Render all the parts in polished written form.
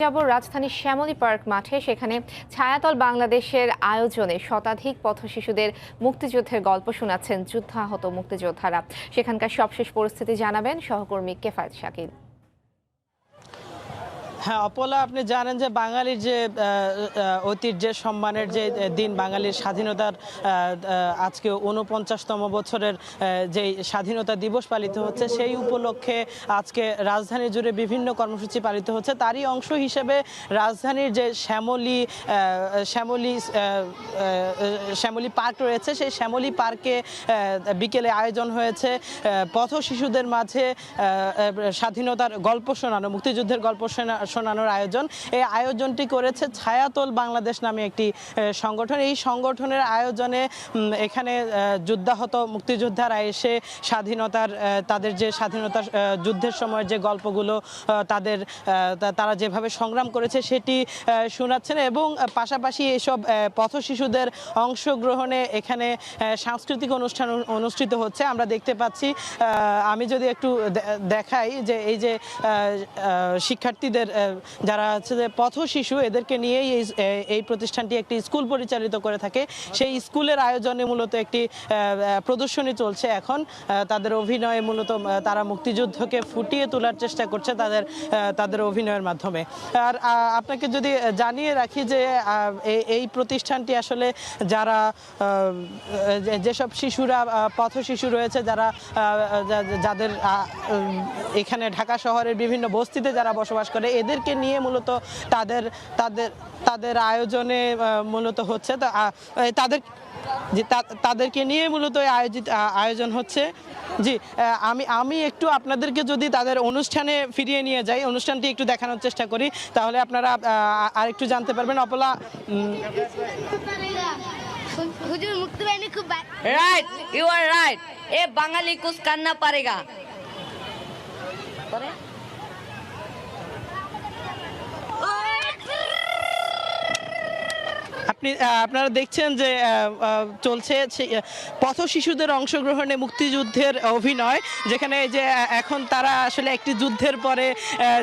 যাব রাজধানীর শ্যামলী পার্ক মাঠে। সেখানে ছায়াতল বাংলাদেশের আয়োজনে শতাধিক পথশিশুদের মুক্তিযুদ্ধের গল্প শোনাচ্ছেন যুদ্ধাহত মুক্তিযোদ্ধারা। সেখানকার সবশেষ পরিস্থিতি জানাবেন সহকর্মী কেফায়েত শাকিল। হ্যাঁ অপলা, আপনি জানেন যে বাঙালির যে ঐতিহ্যের সম্মানের যে দিন, বাঙালির স্বাধীনতার আজকে ৪৯তম বছরের যে স্বাধীনতা দিবস পালিত হচ্ছে, সেই উপলক্ষে আজকে রাজধানী জুড়ে বিভিন্ন কর্মসূচি পালিত হচ্ছে। তারই অংশ হিসেবে রাজধানীর যে শ্যামলী পার্ক রয়েছে, সেই শ্যামলী পার্কে বিকেলে আয়োজন হয়েছে পথ শিশুদের মাঝে স্বাধীনতার গল্প শোনানো, মুক্তিযুদ্ধের গল্প শোনানোর আয়োজন। এই আয়োজনটি করেছে ছায়াতল বাংলাদেশ নামে একটি সংগঠন। এই সংগঠনের আয়োজনে এখানে যুদ্ধাহত মুক্তিযোদ্ধারা এসে তাদের যে স্বাধীনতা যুদ্ধের সময় যে গল্পগুলো তারা যেভাবে সংগ্রাম করেছে সেটি শোনাচ্ছেন, এবং পাশাপাশি এইসব পথ শিশুদের অংশগ্রহণে এখানে সাংস্কৃতিক অনুষ্ঠান অনুষ্ঠিত হচ্ছে। আমরা দেখতে পাচ্ছি, আমি যদি একটু দেখাই যে এই যে শিক্ষার্থীদের যারা হচ্ছে যে পথ শিশু, এদেরকে নিয়েই এই প্রতিষ্ঠানটি একটি স্কুল পরিচালিত করে থাকে। সেই স্কুলের আয়োজনে মূলত একটি প্রদর্শনী চলছে এখন। তাদের অভিনয়ে মূলত তারা মুক্তিযুদ্ধকে ফুটিয়ে তোলার চেষ্টা করছে তাদের অভিনয়ের মাধ্যমে। আর আপনাকে যদি জানিয়ে রাখি যে এই প্রতিষ্ঠানটি আসলে যেসব শিশুরা পথ শিশু রয়েছে, যাদের এখানে ঢাকা শহরের বিভিন্ন বস্তিতে যারা বসবাস করে, এদেরকে নিয়ে মূলত তাদের আয়োজনে মূলত হচ্ছে। তাদেরকে নিয়ে মূলত আয়োজন হচ্ছে। জি, আমি একটু আপনাদেরকে যদি তাদের অনুষ্ঠানে ফিরিয়ে নিয়ে যাই, অনুষ্ঠানটি একটু দেখানোর চেষ্টা করি, তাহলে আপনারা আরেকটু জানতে পারবেন। অপলা, হুজুর মুক্তি বাহিনী খুব রাইট, ইউ আর রাইট। এ বাঙালি কুছ কান্না পারেগা। আপনারা দেখছেন যে চলছে পথ শিশুদের অংশগ্রহণে মুক্তিযুদ্ধের অভিনয়, যেখানে যে এখন তারা আসলে একটি যুদ্ধের পরে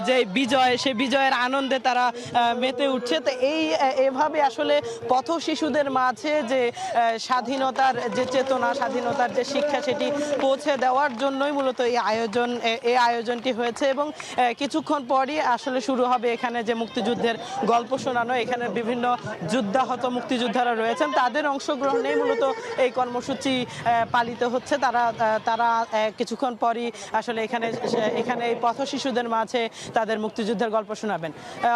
যে বিজয়, সেই বিজয়ের আনন্দে তারা মেতে উঠছে। তো এভাবে আসলে পথ শিশুদের মাঝে যে স্বাধীনতার যে চেতনা, স্বাধীনতার যে শিক্ষা, সেটি পৌঁছে দেওয়ার জন্যই মূলত এই আয়োজনটি হয়েছে। এবং কিছুক্ষণ পরই আসলে শুরু হবে এখানে যে মুক্তিযুদ্ধের গল্প শোনানো। এখানে বিভিন্ন যুদ্ধাহত মুক্তিযোদ্ধারা রয়েছেন, তাদের অংশগ্রহণেই মূলত এই কর্মসূচি পালিত হচ্ছে। তারা কিছুক্ষণ পরই আসলে এখানে এই পথ শিশুদের মাঝে তাদের মুক্তিযুদ্ধের গল্প শোনাবেন।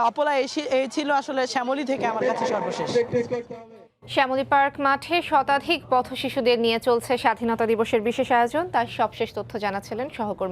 অপলা, এই ছিল আসলে শ্যামলী থেকে আমার কাছে সর্বশেষ। শ্যামলী পার্ক মাঠে শতাধিক পথ শিশুদের নিয়ে চলছে স্বাধীনতা দিবসের বিশেষ আয়োজন। তার সবশেষ তথ্য জানাচ্ছিলেন সহকর্মী